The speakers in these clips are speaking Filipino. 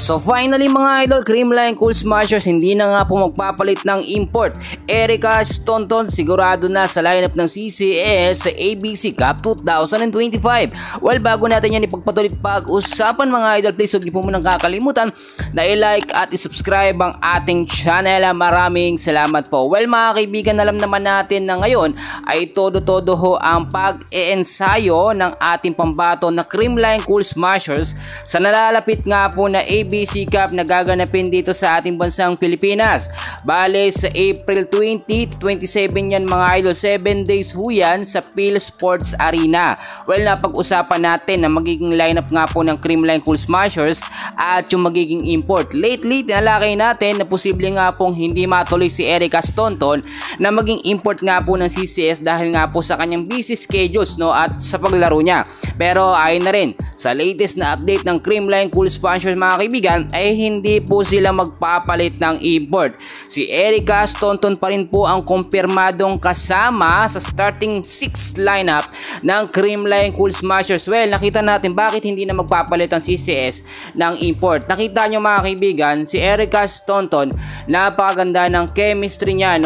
So finally mga idol, Creamline Cool Smashers hindi na nga po magpapalit ng import. Erica Staunton sigurado na sa lineup ng CCS sa ABC Cup 2025. Well, bago natin yan ipagpatuloy pag-usapan mga idol, please huwag niyo po munang kakalimutan na i-like at i-subscribe ang ating channel. Maraming salamat po. Well mga kaibigan, alam naman natin na ngayon ay todo-todo ho ang pag-e-ensayo ng ating pambato na Creamline Cool Smashers sa nalalapit nga po na ABC Cup na gaganapin dito sa ating bansang Pilipinas. Bale sa April 20 to 27 yan mga idol, 7 days ho yan sa Phil Sports Arena. Well, napag-usapan natin na magiging lineup nga po ng Creamline Cool Smashers at yung magiging import. Lately, tinalakay natin na posible nga pong hindi matuloy si Erica Staunton na maging import nga po ng CCS dahil nga po sa kanyang busy schedules at sa paglaro niya. Pero ayon na rin sa latest na update ng Creamline Cool Smashers mga kaibigan ay hindi po sila magpapalit ng import. Si Erica Staunton pa rin po ang kumpirmadong kasama sa starting 6 lineup ng Creamline Cool Smashers. Well, nakita natin bakit hindi na magpapalit ang CCS ng import. Nakita nyo mga kaibigan, si Erica Staunton, napakaganda ng chemistry niya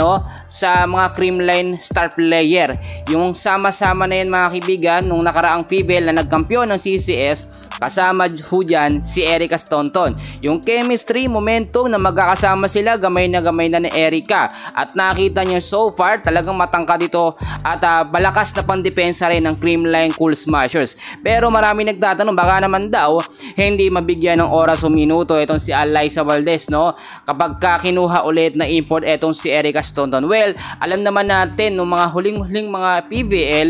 sa mga Creamline star player. Yung sama-sama na yan mga kaibigan nung nakaraang FIBL na nagkampiyon ng CCS, kasama ho dyan si Erica Staunton. Yung chemistry, momentum na magkakasama sila, gamay na ni Erica. At nakita nyo so far, talagang matangkad dito at balakas na pangdepensa rin ng Creamline Cool Smashers. Pero marami nagtatanong, baka naman daw hindi mabigyan ng oras o minuto itong si Alyssa Valdez kapag kinuha ulit na import itong si Erica Staunton. Well, alam naman natin nung mga huling mga PBL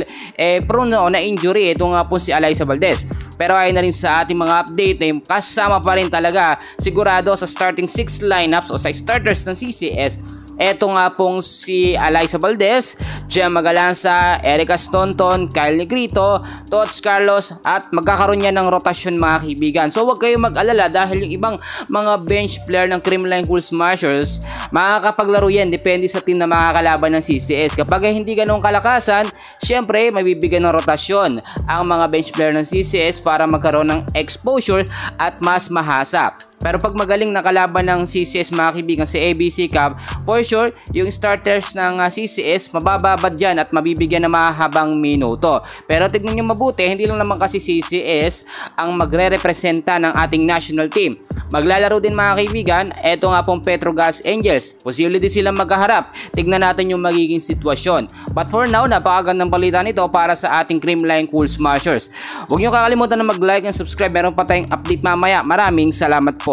prone na injury ito nga po si Alyssa Valdez. Pero ay na rin sa ating mga update na kasama pa rin talaga sigurado sa starting 6 lineups o sa starters ng CCS. Eto nga pong si Alyssa Valdez, Jem Magalanza, Erica Staunton, Kyle Negrito, Tots Carlos at magkakaroon niya ng rotasyon mga kaibigan. So huwag kayong mag-alala dahil yung ibang mga bench player ng Creamline Cool Smashers makakapaglaro yan depende sa team na makakalaban ng CCS. Kapag hindi ganun kalakasan, syempre mabibigyan ng rotasyon ang mga bench player ng CCS para magkaroon ng exposure at mas mahasa. Pero pag magaling na kalaban ng CCS mga kaibigan sa ABC Cup, for sure, yung starters ng CCS mabababad dyan at mabibigyan ng mahabang minuto. Pero tignan nyo mabuti, hindi lang naman kasi CCS ang magre-representa ng ating national team. Maglalaro din mga kaibigan, eto nga pong Petrogas Angels. Posible din silang magkaharap. Tignan natin yung magiging sitwasyon. But for now, napakagandang balita nito para sa ating Creamline Cool Smashers. Huwag nyo kakalimutan na mag-like and subscribe. Meron pa tayong update mamaya. Maraming salamat po.